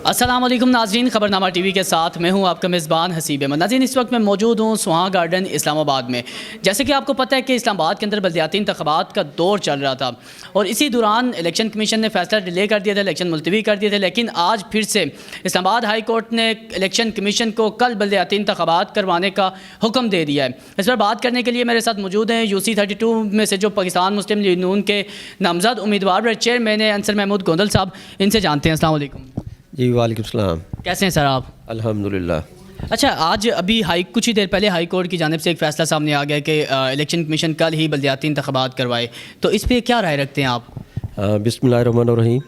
السلام علیکم ناظرین، خبرنامہ ٹی وی کے ساتھ میں ہوں آپ کا میزبان حسیب احمد۔ ناظرین، اس وقت میں موجود ہوں سوہاں گارڈن اسلام آباد میں۔ جیسے کہ آپ کو پتہ ہے کہ اسلام آباد کے اندر بلدیاتی انتخابات کا دور چل رہا تھا اور اسی دوران الیکشن کمیشن نے فیصلہ ڈیلے کر دیا تھا، الیکشن ملتوی کر دیے تھے، لیکن آج پھر سے اسلام آباد ہائی کورٹ نے الیکشن کمیشن کو کل بلدیاتی انتخابات کروانے کا حکم دے دیا ہے۔ اس پر بات کرنے کے لیے میرے ساتھ موجود ہیں UC32 میں سے جو پاکستان مسلم لیگ نون کے نامزد امیدوار چیئرمین انصر محمود گوندل صاحب، ان سے جانتے ہیں۔ السلام علیکم۔ جی وعلیکم السلام۔ کیسے ہیں سر آپ؟ الحمدللہ۔ اچھا، آج ابھی کچھ ہی دیر پہلے ہائی کورٹ کی جانب سے ایک فیصلہ سامنے آ گیا کہ الیکشن کمیشن کل ہی بلدیاتی انتخابات کروائے، تو اس پہ کیا رائے رکھتے ہیں آپ؟ بسم اللہ الرحمن الرحیم۔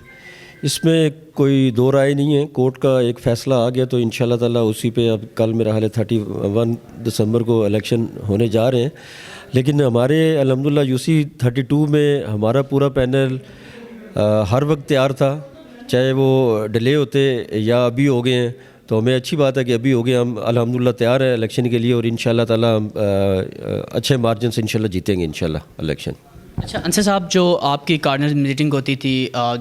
اس میں کوئی دو رائے نہیں ہے، کورٹ کا ایک فیصلہ آ گیا تو انشاءاللہ تعالیٰ اسی پہ اب کل میرا حال 31 دسمبر کو الیکشن ہونے جا رہے ہیں۔ لیکن ہمارے الحمدللہ UC32 میں ہمارا پورا پینل ہر وقت تیار تھا، چاہے وہ ڈیلے ہوتے یا ابھی ہو گئے ہیں، تو ہمیں اچھی بات ہے کہ ابھی ہو گئے، ہم الحمدللہ تیار ہیں الیکشن کے لیے اور انشاءاللہ تعالیٰ ہم اچھے مارجن سے انشاءاللہ جیتیں گے انشاءاللہ الیکشن۔ اچھا انصر صاحب، جو آپ کی کارنر میٹنگ ہوتی تھی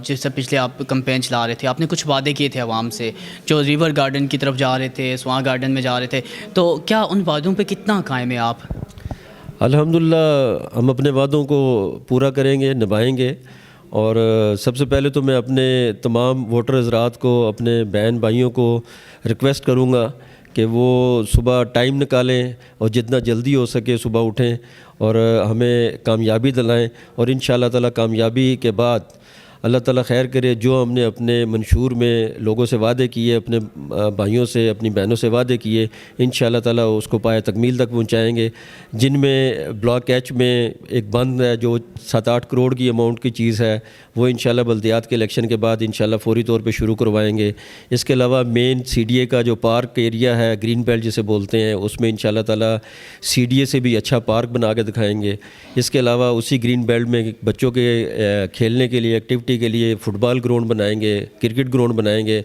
جس سے پچھلے آپ کمپین چلا رہے تھے، آپ نے کچھ وعدے کیے تھے عوام سے، جو ریور گارڈن کی طرف جا رہے تھے، سواں گارڈن میں جا رہے تھے، تو کیا ان وعدوں پہ کتنا قائم ہیں آپ؟ الحمدللہ ہم اپنے وعدوں کو پورا کریں گے، نبھائیں گے، اور سب سے پہلے تو میں اپنے تمام ووٹر حضرات کو، اپنے بہن بھائیوں کو ریکویسٹ کروں گا کہ وہ صبح ٹائم نکالیں اور جتنا جلدی ہو سکے صبح اٹھیں اور ہمیں کامیابی دلائیں، اور انشاءاللہ تعالیٰ کامیابی کے بعد اللہ تعالیٰ خیر کرے، جو ہم نے اپنے منشور میں لوگوں سے وعدے کیے، اپنے بھائیوں سے، اپنی بہنوں سے وعدے کیے، انشاءاللہ تعالیٰ اس کو پائے تکمیل تک پہنچائیں گے، جن میں بلاک ایچ میں ایک بند ہے جو 7-8 کروڑ کی اماؤنٹ کی چیز ہے، وہ انشاءاللہ بلدیات کے الیکشن کے بعد انشاءاللہ فوری طور پہ شروع کروائیں گے۔ اس کے علاوہ مین CDA کا جو پارک ایریا ہے، گرین بیلٹ جسے بولتے ہیں، اس میں انشاءاللہ تعالیٰ CDA سے بھی اچھا پارک بنا کے دکھائیں گے۔ اس کے علاوہ اسی گرین بیلٹ میں بچوں کے کھیلنے کے لیے، ایکٹیویٹی کے لیے فٹ بال گراؤنڈ بنائیں گے، کرکٹ گراؤنڈ بنائیں گے،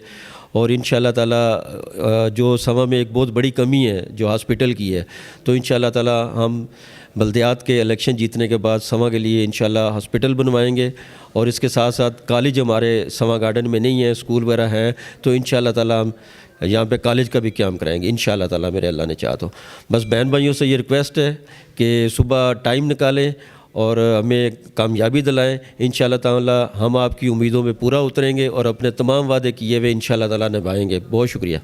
اور انشاءاللہ تعالیٰ جو سوا میں ایک بہت بڑی کمی ہے جو ہاسپٹل کی ہے، تو انشاءاللہ تعالیٰ ہم بلدیات کے الیکشن جیتنے کے بعد سوا کے لیے انشاءاللہ ہاسپٹل بنوائیں گے، اور اس کے ساتھ ساتھ کالج ہمارے سوا گارڈن میں نہیں ہے، اسکول وغیرہ ہیں، تو انشاءاللہ تعالیٰ ہم یہاں پہ کالج کا بھی قیام کرائیں گے انشاءاللہ تعالیٰ، میرے اللہ نے چاہا تو۔ بس بہن بھائیوں سے یہ ریکویسٹ ہے کہ صبح ٹائم نکالیں اور ہمیں کامیابی دلائیں، انشاءاللہ تعالیٰ ہم آپ کی امیدوں میں پورا اتریں گے اور اپنے تمام وعدے کیے ہوئے انشاءاللہ تعالیٰ نبھائیں گے۔ بہت شکریہ۔